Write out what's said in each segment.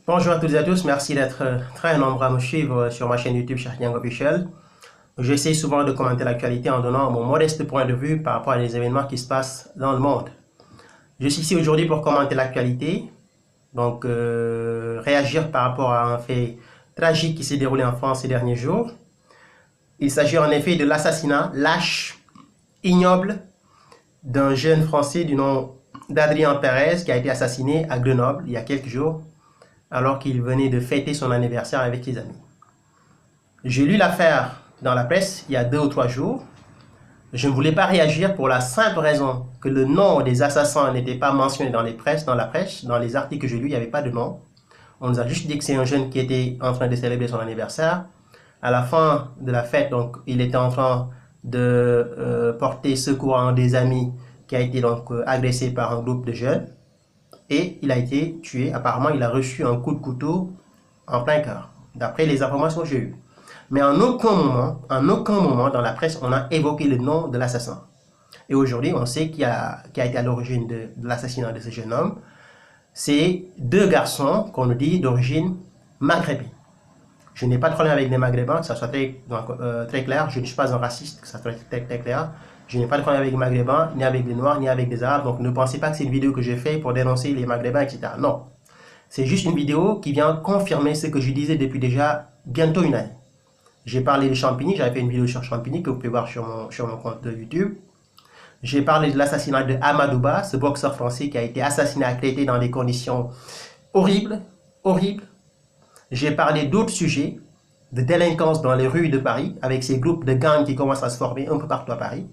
Bonjour à toutes et à tous, merci d'être très nombreux à me suivre sur ma chaîne YouTube Cheikh Niang Officiel. J'essaie souvent de commenter l'actualité en donnant mon modeste point de vue par rapport à des événements qui se passent dans le monde. Je suis ici aujourd'hui pour commenter l'actualité, donc réagir par rapport à un fait tragique qui s'est déroulé en France ces derniers jours. Il s'agit en effet de l'assassinat lâche, ignoble, d'un jeune Français du nom d'Adrien Perez qui a été assassiné à Grenoble il y a quelques jours, alors qu'il venait de fêter son anniversaire avec ses amis. J'ai lu l'affaire dans la presse il y a 2 ou 3 jours. Je ne voulais pas réagir pour la simple raison que le nom des assassins n'était pas mentionné dans la presse, dans les articles que j'ai lus, il n'y avait pas de nom. On nous a juste dit que c'est un jeune qui était en train de célébrer son anniversaire. À la fin de la fête, donc, il était en train de porter secours à un des amis qui a été donc agressé par un groupe de jeunes. Et il a été tué. Apparemment, il a reçu un coup de couteau en plein cœur, d'après les informations que j'ai eues. Mais en aucun moment dans la presse, on a évoqué le nom de l'assassin. Et aujourd'hui, on sait qui a été à l'origine de l'assassinat de ce jeune homme. C'est 2 garçons qu'on nous dit d'origine maghrébine. Je n'ai pas de problème avec les maghrébins, que ça soit très clair. Je ne suis pas un raciste, que ça soit très clair. Je n'ai pas de problème avec les maghrébins, ni avec les noirs, ni avec les arabes. Donc ne pensez pas que c'est une vidéo que j'ai faite pour dénoncer les maghrébins, etc. Non. C'est juste une vidéo qui vient confirmer ce que je disais depuis déjà bientôt une année. J'ai parlé de Champigny, j'avais fait une vidéo sur Champigny que vous pouvez voir sur mon compte de YouTube. J'ai parlé de l'assassinat de Amadouba, ce boxeur français qui a été assassiné à Créteil dans des conditions horribles, horribles. J'ai parlé d'autres sujets, de délinquance dans les rues de Paris, avec ces groupes de gangs qui commencent à se former un peu partout à Paris,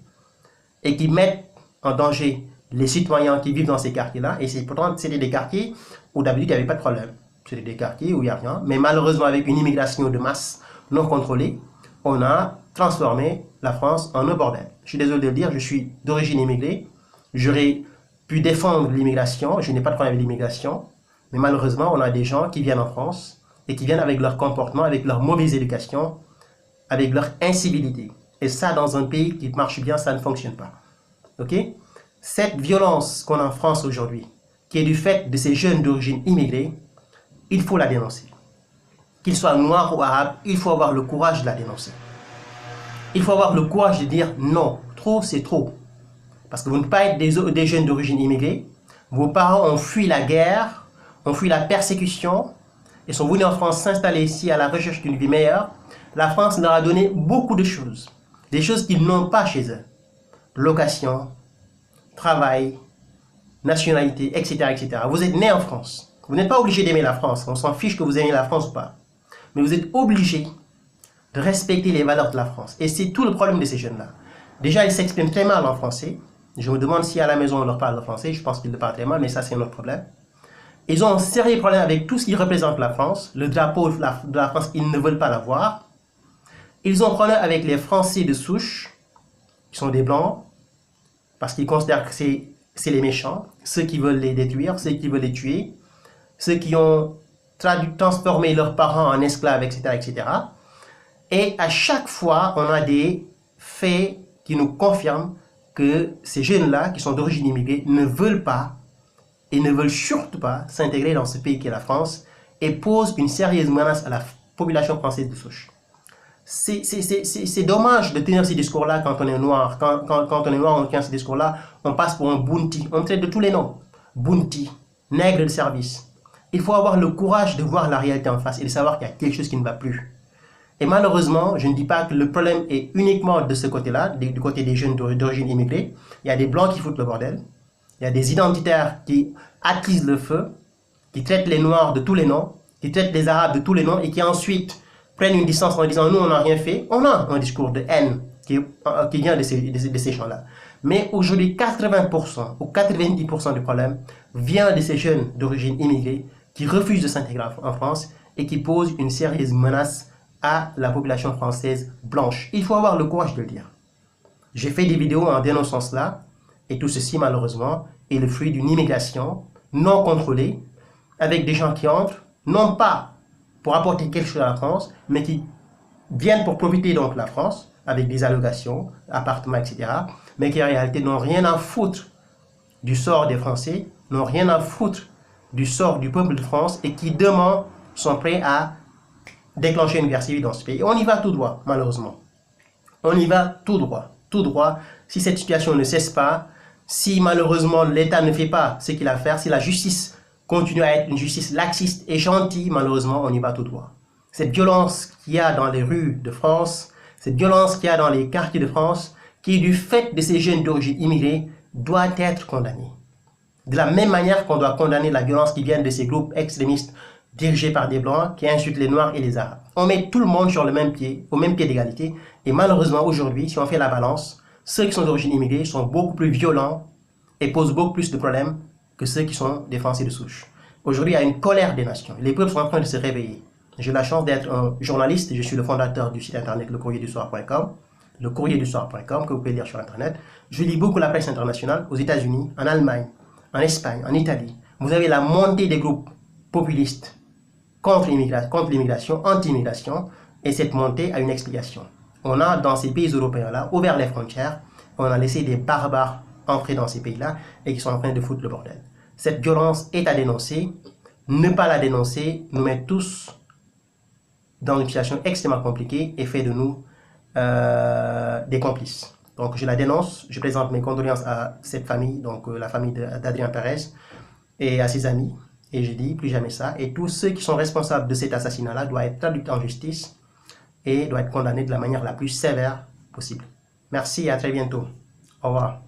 et qui mettent en danger les citoyens qui vivent dans ces quartiers-là. Et pourtant, c'était des quartiers où d'habitude, il n'y avait pas de problème. C'était des quartiers où il n'y a rien. Mais malheureusement, avec une immigration de masse non contrôlée, on a transformé la France en un bordel. Je suis désolé de le dire, je suis d'origine immigrée. J'aurais pu défendre l'immigration, je n'ai pas de problème avec l'immigration. Mais malheureusement, on a des gens qui viennent en France et qui viennent avec leur comportement, avec leur mauvaise éducation, avec leur incivilité. Et ça, dans un pays qui marche bien, ça ne fonctionne pas. Ok? Cette violence qu'on a en France aujourd'hui, qui est du fait de ces jeunes d'origine immigrée, il faut la dénoncer. Qu'ils soient noirs ou arabes, il faut avoir le courage de la dénoncer. Il faut avoir le courage de dire non, trop c'est trop. Parce que vous ne pouvez pas être des jeunes d'origine immigrée. Vos parents ont fui la guerre, ont fui la persécution, et sont venus en France s'installer ici à la recherche d'une vie meilleure. La France leur a donné beaucoup de choses. Des choses qu'ils n'ont pas chez eux. Location, travail, nationalité, etc., etc. Vous êtes né en France. Vous n'êtes pas obligé d'aimer la France. On s'en fiche que vous aimez la France ou pas. Mais vous êtes obligé de respecter les valeurs de la France. Et c'est tout le problème de ces jeunes-là. Déjà, ils s'expriment très mal en français. Je me demande si à la maison on leur parle le français. Je pense qu'ils le parlent très mal, mais ça c'est un autre problème. Ils ont un sérieux problème avec tout ce qui représente la France. Le drapeau de la France, ils ne veulent pas l'avoir. Ils ont un problème avec les Français de souche, qui sont des Blancs, parce qu'ils considèrent que c'est les méchants, ceux qui veulent les détruire, ceux qui veulent les tuer, ceux qui ont transformé leurs parents en esclaves, etc., etc. Et à chaque fois, on a des faits qui nous confirment que ces jeunes-là, qui sont d'origine immigrée, ne veulent pas et ne veulent surtout pas s'intégrer dans ce pays qui est la France et posent une sérieuse menace à la population française de souche. C'est dommage de tenir ces discours-là quand on est noir. Quand on est noir, on tient ces discours-là, on passe pour un bounty. On traite de tous les noms. Bounty, nègre de service. Il faut avoir le courage de voir la réalité en face et de savoir qu'il y a quelque chose qui ne va plus. Et malheureusement, je ne dis pas que le problème est uniquement de ce côté-là, du côté des jeunes d'origine immigrée. Il y a des blancs qui foutent le bordel. Il y a des identitaires qui attisent le feu, qui traitent les noirs de tous les noms, qui traitent les arabes de tous les noms et qui ensuite prennent une distance en disant nous on n'a rien fait. On a un discours de haine qui vient de ces gens-là. Mais aujourd'hui, 80% ou 90% du problème vient de ces jeunes d'origine immigrée qui refusent de s'intégrer en France et qui posent une sérieuse menace à la population française blanche. Il faut avoir le courage de le dire. J'ai fait des vidéos en dénonçant cela, et tout ceci malheureusement est le fruit d'une immigration non contrôlée, avec des gens qui entrent, non pas pour apporter quelque chose à la France, mais qui viennent pour profiter donc de la France, avec des allocations, appartements, etc., mais qui en réalité n'ont rien à foutre du sort des Français, n'ont rien à foutre du sort du peuple de France et qui demain sont prêts à déclencher une guerre civile dans ce pays. Et on y va tout droit, malheureusement. On y va tout droit, si cette situation ne cesse pas, si malheureusement l'État ne fait pas ce qu'il a à faire, si la justice continue à être une justice laxiste et gentille, malheureusement, on y va tout droit. Cette violence qu'il y a dans les rues de France, cette violence qu'il y a dans les quartiers de France, qui est du fait de ces jeunes d'origine immigrée, doit être condamnée. De la même manière qu'on doit condamner la violence qui vient de ces groupes extrémistes dirigés par des Blancs qui insultent les Noirs et les Arabes. On met tout le monde sur le même pied, au même pied d'égalité. Et malheureusement, aujourd'hui, si on fait la balance, ceux qui sont d'origine immigrée sont beaucoup plus violents et posent beaucoup plus de problèmes que ceux qui sont des Français de souche. Aujourd'hui, il y a une colère des nations. Les peuples sont en train de se réveiller. J'ai la chance d'être un journaliste. Je suis le fondateur du site internet lecourrierdusoir.com, lecourrierdusoir.com, que vous pouvez lire sur internet. Je lis beaucoup la presse internationale aux États-Unis, en Allemagne, en Espagne, en Italie. Vous avez la montée des groupes populistes contre l'immigration, anti-immigration, et cette montée a une explication. On a dans ces pays européens-là ouvert les frontières, on a laissé des barbares entrer dans ces pays-là et qui sont en train de foutre le bordel. Cette violence est à dénoncer. Ne pas la dénoncer nous met tous dans une situation extrêmement compliquée et fait de nous des complices. Donc je la dénonce, je présente mes condoléances à cette famille, donc la famille d'Adrien Perez et à ses amis. Et je dis plus jamais ça. Et tous ceux qui sont responsables de cet assassinat-là doivent être traduits en justice et doivent être condamnés de la manière la plus sévère possible. Merci et à très bientôt. Au revoir.